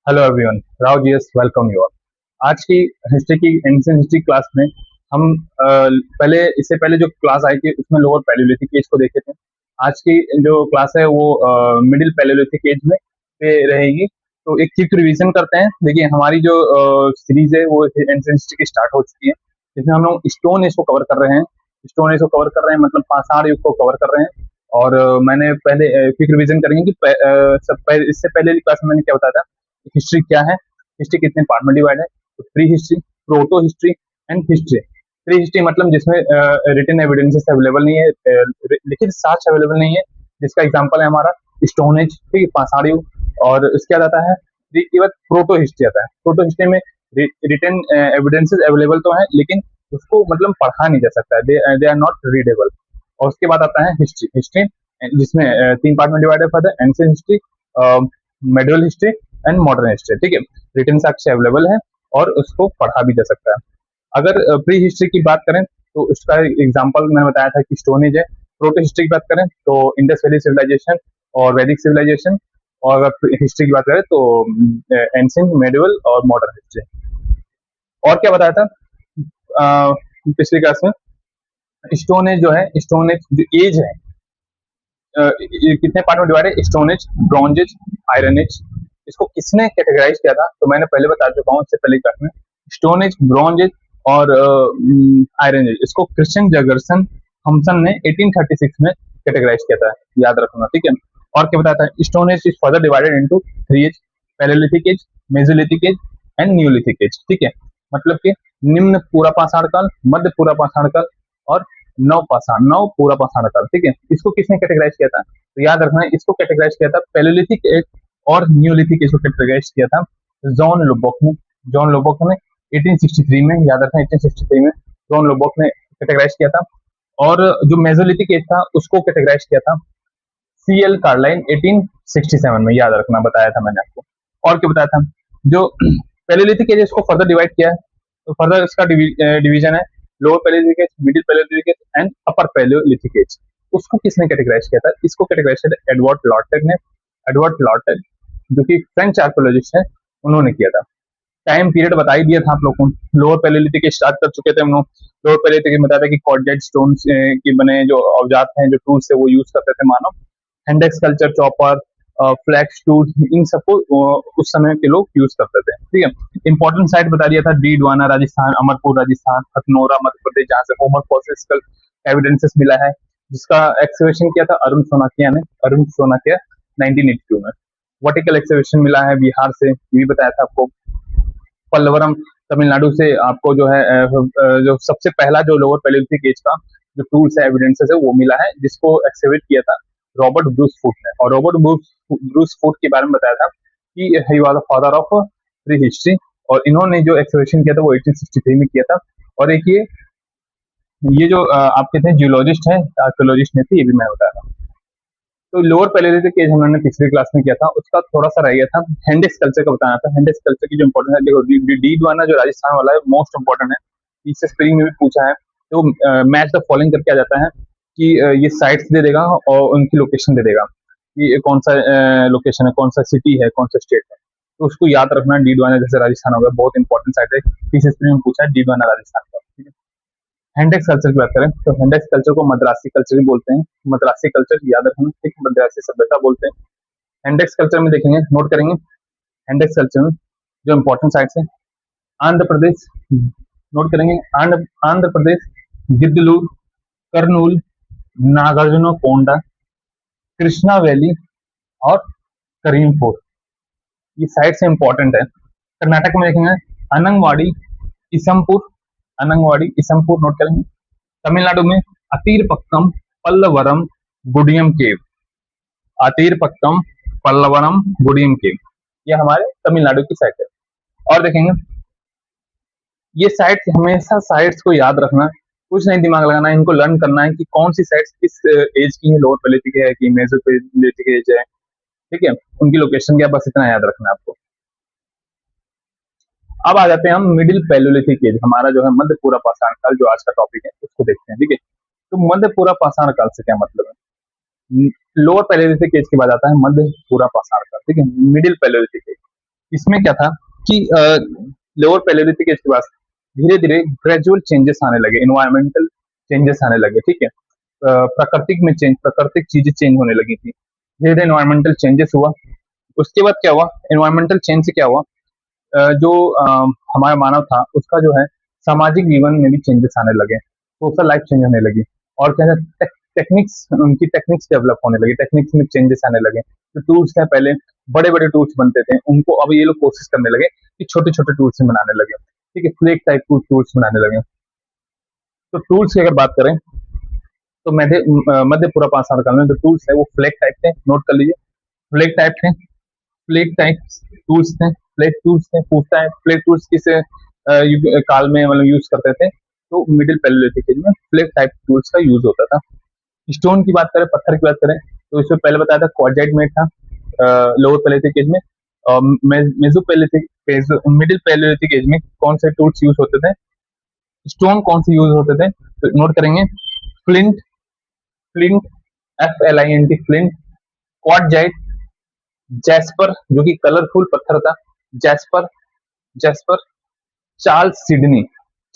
Hello everyone, Rao G S welcome you all. आज की history की एंशिएंट हिस्ट्री क्लास में हम पहले इससे पहले जो क्लास आई थी उसमें लोअर पैलियोलिथिक एज को देखे थे। आज की जो क्लास है वो मिडिल पैलियोलिथिक एज में पे रहेगी। तो एक क्विक रिवीजन करते हैं। देखिए, हमारी जो सीरीज है वो एंशिएंट हिस्ट्री की स्टार्ट हो चुकी है, जिसमें हम लोग स्टोन एज को कवर कर रहे हैं। स्टोन एज को कवर कर रहे हैं मतलब पाषाण युग को कवर कर रहे हैं। और मैंने पहले क्विक रिवीजन करेंगे कि इससे पहले की क्लास में मैंने क्या बताया था, हिस्ट्री क्या है, हिस्ट्री कितने पार्ट में डिवाइड है। तो pre history, proto history and history. Pre history मतलब जिसमें रिटन एविडेंसेस अवेलेबल नहीं है, लिखित साक्ष्य अवेलेबल नहीं है, जिसका एग्जांपल है हमारा स्टोन एज, ठीक है, पाषाण युग। और इसके बाद आता है प्रोटो हिस्ट्री आता है। प्रोटो हिस्ट्री में रिटन एविडेंसेस अवेलेबल तो है, लेकिन उसको मतलब पढ़ा नहीं जा सकता है, दे आर नॉट रीडेबल। और उसके बाद आता है हिस्ट्री। हिस्ट्री जिसमें तीन पार्ट में डिवाइड है, further ancient history, medieval history and modern history. ठीक है, रिटन साक्ष्य अवेलेबल है और उसको पढ़ा भी जा सकता है। अगर प्री हिस्ट्री की बात करें तो उसका एग्जांपल मैंने बताया था कि स्टोन एज है। प्रोटो हिस्ट्री की बात करें तो इंडस वैली सिविलाइजेशन और वैदिक सिविलाइजेशन। और अगर हिस्ट्री की बात करें तो एंशिएंट, मेडिवल और मॉडर्न हिस्ट्री। और क्या बताया था पिछली क्लास में, स्टोन एज जो है, स्टोन एज जो एज है, ये कितने पार्ट में डिवाइड है, stone age, bronze age, iron age. इसको किसने कैटेगराइज किया था तो मैंने पहले बता चुका हूँ इससे पहले क्लास में। स्टोन एज, ब्रॉन्ज एज और आयरन एज, इसको क्रिश्चियन जगरसन थॉमसन ने 1836 में कैटेगराइज किया था, याद रखना, ठीक है। और क्या बताया था, stone age is further divided into three age, palaeolithic age, mesolithic age and neolithic age. ठीक है, मतलब कि निम्न पूरा पाषाण काल, मध्य पूरा पाषाण काल और नव पाषाण, नव पूरा पाषाण काल। ठीक है, इसको किसने कैटेगराइज किया था तो याद रखना है, इसको कैटेगराइज किया था पैलेयोलिथिक एज और न्यूलिथिक एज को कैटेगराइज किया था जॉन लुबॉक ने। जॉन लुबॉक ने 1863 में, याद रखना 1863 में जॉन लुबॉक ने कैटेगराइज किया था। और जो मेसोलिथिक एज था उसको कैटेगराइज किया था सी एल कार्लाइन 1867 में, याद रखना, बताया था मैंने आपको। और क्या बताया था, जो पैलेयोलिथिक एज इसको फर्दर डिवाइड किया है, तो फर्दर इसका डिवीजन है lower palaeolithic age, middle palaeolithic age and upper palaeolithic age. उसको किसने कैटेगराइज किया था, इसको कैटेगराइज किया था एडवर्ड लॉर्टेग ने। एडवर्ड लॉर्टेग जो कि फ्रेंच आर्कोलॉजिस्ट है, उन्होंने किया था। टाइम पीरियड बता ही दिया था आप लोगों को, लोअर पैलेयोलिथिक स्टार्ट कर चुके थे हम लोग। लोअर पैलेयोलिथिक में बताया था कि कॉर्डेट स्टोन के बने जो औजार हैं, जो टूल्स है, वो यूज करते थे मानव। हैंडेक्स कल्चर, चॉपर, फ्लैक्स टूल्स, इन सबको उस समय के लोग यूज करते थे। ठीक है, इंपॉर्टेंट साइट बता दिया था, डीडवाना राजस्थान, अमरपुर राजस्थान, हथनोरा मध्य प्रदेश, जहाँ से होमर फॉसिल एविडेंसेस मिला है, जिसका एक्सकवेशन किया था अरुण सोनाकिया ने, अरुण सोनाकिया 1982 में। वर्टिकल एक्सकवेशन मिला है बिहार से, ये भी बताया था आपको। पल्लवरम तमिलनाडु से आपको जो है जो सबसे पहला जो लोअर पैलेयोलिथिक एज का जो टूल्स है, एविडेंसेस है, वो मिला है, जिसको एक्सकेवेट किया था रॉबर्ट ब्रूस फूट ने। और रॉबर्ट ब्रूस फूट के बारे में बताया था कि he was the father of pre history. और इन्होंने जो एक्सकवेशन किया था वो 1863 में किया था। और एक ये जो आप कहते हैं जियोलॉजिस्ट है, आर्कियोलॉजिस्ट नहीं थे, ये भी मैं बताया था। तो लोअर पैलेयोलिथिक एज हमने पिछली क्लास में किया था, उसका थोड़ा सा रह गया था, हैंडेक्स कल्चर का बताना था। हैंडेक्स कल्चर की जो इंपॉर्टेंस है, देखो डीडवाना जो राजस्थान वाला है मोस्ट इंपॉर्टेंट है, इससे स्पेलिंग में भी पूछा है। तो मैच द फॉलोइंग करके आ जाता है कि ये साइट्स दे देगा और उनकी लोकेशन दे देगा कि कौन सा लोकेशन है, कौन सा सिटी है, कौन सा स्टेट है। तो उसको याद रखना, डीडवाना जैसे राजस्थान होगा, बहुत इंपॉर्टेंट साइट है, पीसीएस में पूछा है डीडवाना राजस्थान का। ठीक है, हैंडेक्स कल्चर की बात करें तो हैंडेक्स कल्चर को मद्रासी कल्चर भी बोलते हैं। मद्रासी कल्चर याद रखना, ठीक, मद्रासी सभ्यता बोलते हैं। हैंडेक्स कल्चर में देखेंगे, नोट करेंगे, हैंडेक्स कल्चर में जो इंपॉर्टेंट साइट्स हैं, आंध्र प्रदेश, नोट करेंगे, आंध्र प्रदेश, गिद्दलूर, कर्नूल, नागार्जुन कोंडा, कृष्णा वैली और करीमपुर, ये साइट्स इंपॉर्टेंट है। कर्नाटक में देखेंगे अनंगवाड़ी, इसमपुर, अनंगवाड़ी, इसमपुर, नोट करेंगे। तमिलनाडु में अतीरपक्कम, पल्लवरम, गुडियम केव, अतीरपक्कम, पल्लवरम, गुडियम केव, ये हमारे तमिलनाडु की साइट है। और देखेंगे, ये साइट्स, हमेशा साइट्स को याद रखना, कुछ नहीं दिमाग लगाना है, इनको लर्न करना है कि कौन सी साइट्स किस एज की है, लोअर पैलेयोलिथिक है कि मेसोलिथिक एज है। ठीक है, उनकी लोकेशन क्या, बस इतना याद रखना है आपको। अब आ जाते हैं हम मिडिल पैलेयोलिथिक एज, हमारा जो है मध्य पूरा पाषाण काल, जो आज का टॉपिक है, उसको देखते हैं। ठीक है, तो मध्य पूरा पाषाण काल से क्या मतलब है, लोअर पैलेयोलिथिक एज के बाद आता है मध्य पूरा पाषाण काल। ठीक है, मिडिल पैलेयोलिथिक एज, इसमें क्या था कि लोअर पैलेलिथिक एज के बाद धीरे धीरे ग्रेजुअल चेंजेस आने लगे, इन्वायरमेंटल चेंजेस आने लगे, ठीक है। प्राकृतिक चीजें चेंज होने लगी थी, धीरे धीरे इन्वायरमेंटल चेंजेस हुआ। उसके बाद क्या हुआ, इन्वायरमेंटल चेंज से क्या हुआ, जो हमारा मानव था उसका जो है सामाजिक जीवन में भी चेंजेस आने लगे, सोशल लाइफ चेंज होने लगी। और क्या है, टेक्निक्स, उनकी टेक्निक्स डेवलप होने लगी, टेक्निक्स में चेंजेस आने लगे। जो टूल्स थे पहले बड़े बड़े टूल्स बनते थे, उनको अब ये लोग कोशिश करने लगे कि छोटे छोटे टूल्स में बनाने लगे, ठीक है, फ्लेक टाइप टूल्स बनाने लगे। तो टूल्स की अगर बात करें तो मध्य पूर्व पाषाण काल में जो टूल्स है वो फ्लेक टाइप थे, नोट कर लीजिए, फ्लेक टाइप थे। फ्लेक टाइप टूल्स थे, फ्लेक टूल्स थे। पूछता है फ्लेक टूल्स किस काल में मतलब यूज करते थे, तो मिडिल पैलेलिथिक एज में फ्लेक टाइप टूल्स का यूज होता था। स्टोन की बात करें, पत्थर की बात करें, तो इसमें पहले बताया था क्वार्जाइट मेड था लोअर पैलेलिथिक एज में। और मेसोपैलेथिक मिडिल पैलेलिथिक एज में कौन से टूल्स यूज होते थे, स्टोन कौन से यूज होते थे, तो नोट करेंगे, flint, flint, FLINT, flint, quartzite, jasper जो कि कलरफुल पत्थर था, jasper, jasper, Charles Sydney,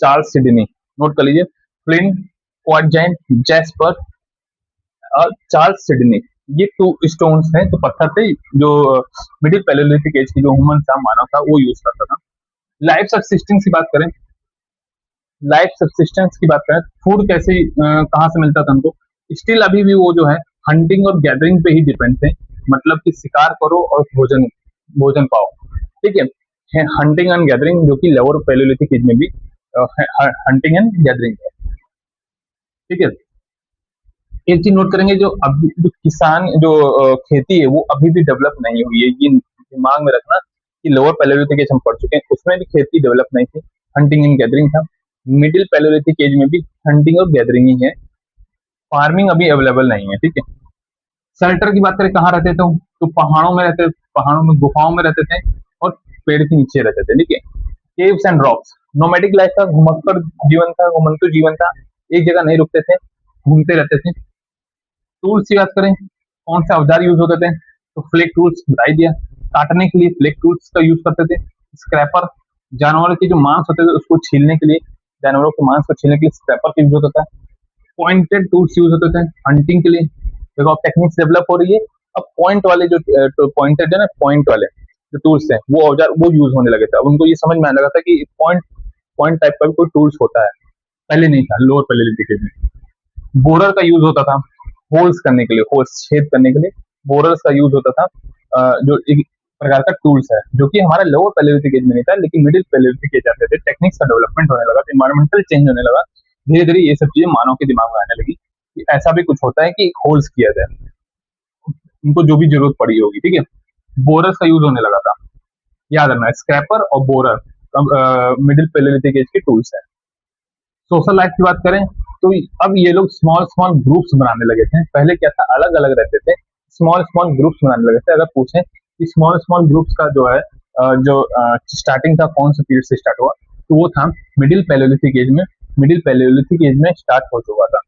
Charles Sydney, note कर लीजिए, फ्लिंट, क्वार्जाइट, जैस्पर और चार्ल्स सिडनी। ये टू स्टोन्स हैं, तो पत्थर थे जो मिडिल पैलेलिथिक एज की जो ह्यूमन था, मानव था, वो यूज करता था। लाइफ सब्सिस्टेंस की बात करें, लाइफ सब्सिस्टेंस की बात करें, फूड कैसे कहाँ से मिलता था हमको, स्टिल अभी भी वो जो है हंटिंग और गैदरिंग पे ही डिपेंड थे, मतलब कि शिकार करो और भोजन भोजन पाओ, ठीक है। हंटिंग एंड गैदरिंग जो कि लोअर पैलेलिथिक एज में भी हंटिंग एंड गैदरिंग है, ठीक है। एक चीज नोट करेंगे, जो अभी जो किसान जो खेती है वो अभी भी डेवलप नहीं हुई है, ये दिमाग में रखना कि लोअर पैलेलिथिक एज हम पढ़ चुके हैं, उसमें भी खेती डेवलप नहीं थी, हंटिंग एंड गैदरिंग था। मिडिल पैलेलिथिक एज में भी हंटिंग और गैदरिंग ही है, फार्मिंग अभी अवेलेबल नहीं है, ठीक है। शेल्टर की बात करें, कहाँ रहते थे तो पहाड़ों में रहते, पहाड़ों में गुफाओं में रहते थे और पेड़ के नीचे रहते थे, ठीक है। Caves and rocks, nomadic life का घुमक्कड़ जीवन था, घुमंतु जीवन था, एक जगह नहीं रुकते थे, घूमते रहते थे। टूल्स की बात करें, कौन से औजार यूज होते थे, तो फ्लेक टूल्स बता ही दिया, काटने के लिए फ्लेक टूल्स का यूज करते थे। स्क्रैपर, जानवरों के जो मांस होते थे उसको छीलने के लिए, जानवरों के मांस को छीलने के लिए स्क्रैपर का यूज होता था। पॉइंटेड टूल्स यूज होते थे हंटिंग के लिए, देखो अब टेक्निक्स डेवलप हो रही है, अब पॉइंट वाले जो पॉइंटेड है ना, पॉइंट वाले जो टूल्स है वो औजार वो यूज होने लगे थे। अब उनको ये समझ में आने लगा था कि पॉइंट पॉइंट टाइप का भी कोई टूल्स होता है, पहले नहीं था लोअर पैलेलिथिक में। बोरर का यूज होता था होल्स करने के लिए, होल्स छेद करने के लिए बोरर्स का यूज होता था, जो एक प्रकार का टूल्स है जो कि हमारा लोअर पैलेलिथिक एज में नहीं था, लेकिन मिडिल पैलेलिथिक एज आते थे, टेक्निक्स का डेवलपमेंट होने लगा, इन्वायरमेंटल चेंज होने लगा, धीरे धीरे ये सब चीजें मानव के दिमाग में आने लगी कि ऐसा भी कुछ होता है कि होल्स किया जाए, उनको जो भी जरूरत पड़ी होगी, ठीक है। बोरर्स का यूज होने लगा था, याद रखना, स्क्रैपर और बोरर मिडिल पैलेलिथिक एज के टूल्स है। सोशल लाइफ की बात करें तो अब ये लोग स्मॉल स्मॉल ग्रुप्स बनाने लगे थे, पहले क्या था अलग अलग रहते थे, स्मॉल स्मॉल ग्रुप्स बनाने लगे थे। अगर पूछें कि स्मॉल स्मॉल ग्रुप्स का जो है जो स्टार्टिंग था कौन से पीरियड से स्टार्ट हुआ, तो वो था मिडिल पैलेलिथिक एज में, मिडिल पैलेलिथिक एज में स्टार्ट हो चुका था।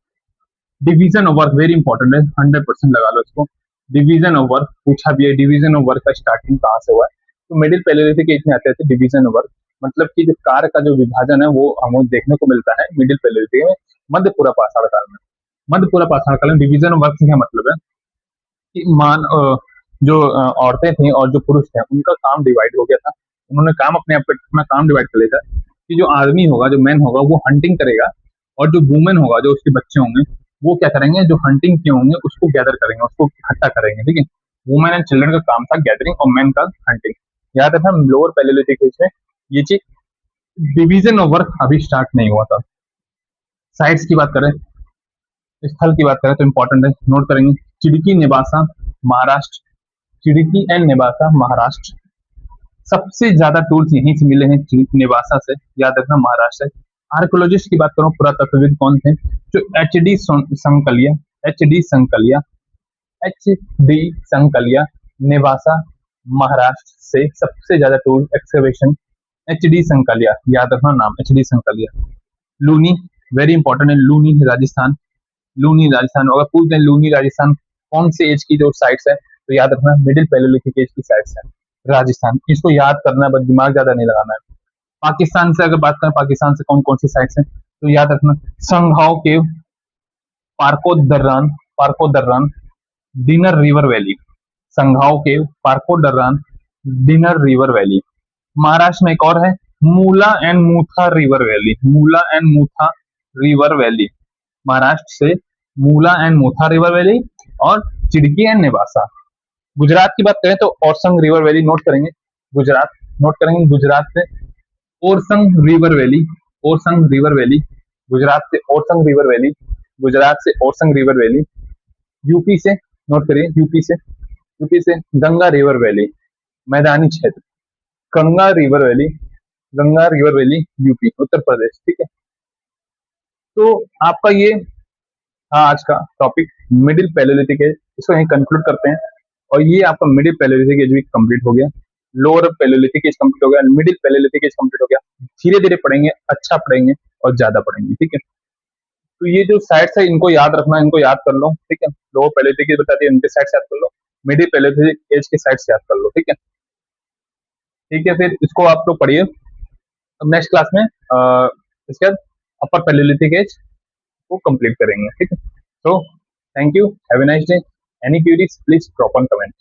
Division of work very important है, 100% लगा लो इसको। डिवीजन ऑफ वर्क पूछा भी है, डिवीजन ऑफ वर्क का स्टार्टिंग कहाँ से हुआ है, तो मिडिल पैलेलिथिक एज में आते थे डिवीजन ऑफ वर्क, मतलब कि जो कार्य का जो विभाजन है वो हमें देखने को मिलता है मिडिल पैलेलिथिक में, मध्य पूर्व पाषाण काल में। मध्य पूर्व पाषाण काल में डिवीजन ऑफ वर्क का मतलब है कि जो औरतें थी और जो पुरुष थे उनका काम डिवाइड हो गया था, उन्होंने काम अपना काम डिवाइड कर लिया था कि जो आदमी होगा, जो मैन होगा वो हंटिंग करेगा, और जो वुमेन होगा, जो उसके बच्चे होंगे, वो क्या करेंगे, जो हंटिंग किए होंगे उसको गैदर करेंगे, उसको इकट्ठा करेंगे, ठीक है। वुमेन एंड चिल्ड्रन का काम था गैदरिंग और मैन का हंटिंग। याद रखना लोअर पैलेलिथिक एज में ये चीज, डिवीजन ऑफ वर्क अभी स्टार्ट नहीं हुआ था। साइट्स की बात करें, स्थल की बात करें तो इंपॉर्टेंट है, नोट करेंगे, चिड़की निवासा महाराष्ट्र, चिड़की एंड निवासा महाराष्ट्र, सबसे ज्यादा टूल्स यहीं से मिले हैं निवासा से, याद रखना महाराष्ट्र से। आर्कोलॉजिस्ट की बात करूं, पुरातत्वविद कौन थे, जो संकलिया, संकलिया, संकलिया, निवासा महाराष्ट्र से सबसे ज्यादा टूल एक्सकवेशन, संकलिया, याद रखना नाम, संकलिया। लूनी वेरी इंपॉर्टेंट है, लूनी राजस्थान, लूनी राजस्थान, अगर पूछ दें लूनी राजस्थान कौन से एज की जो साइट्स है, तो याद रखना मिडिल पैलेलिथिक एज की साइट्स है। राजस्थान, इसको याद करना है, बस दिमाग ज्यादा नहीं लगाना है। पाकिस्तान से अगर बात करें, पाकिस्तान से कौन कौन सी साइट्स हैं, तो याद रखना, Sanghao cave, Parko Darran, Parko Darran, Dinar river valley, Sanghao cave, Parko Darran, Dinar river valley. Maharashtra में एक और है, Mula and Mutha river valley, Mula and Mutha river valley, Maharashtra से Mula and Mutha river valley, और चिड़की एंड नेवासा। गुजरात की बात करें तो ओरसंग रिवर वैली नोट करेंगे, गुजरात नोट करेंगे, गुजरात से Orsang river valley, Orsang river valley, Gujarat से ओरसंग रिवर वैली, गुजरात से ओरसंग रिवर वैली। यूपी से नोट करिए, यूपी से गंगा रिवर वैली, मैदानी क्षेत्र, Ganga river valley, Ganga river valley, UP, Uttar Pradesh. ठीक है, तो आपका ये था आज का टॉपिक, मिडिल पैलेलिथिक एज। इसको यहीं कंक्लूड करते हैं, और ये आपका मिडिल पैलेलिथिक एज भी कंप्लीट हो गया, लोअर पैलेलिथिक एज कंप्लीट हो गया, मिडिल पैलेलिथिक एज कंप्लीट हो गया। धीरे धीरे पढ़ेंगे, अच्छा पढ़ेंगे और ज्यादा पढ़ेंगे। ठीक है, तो ये जो साइट्स है इनको याद रखना, इनको याद कर लो। ठीक है, लोअर पैलेलिथिक एज बता दिए, इनके साइट्स याद कर लो, मिडिल पैलेलिथिक एज के साइट्स याद कर लो। ठीक है, ठीक है, फिर इसको आप लोग पढ़िए। अब नेक्स्ट क्लास में इसके बाद अपर पैलेलिथिक एज को कंप्लीट करेंगे। ठीक है, तो thank you, have a nice day. Any curies please drop on comment.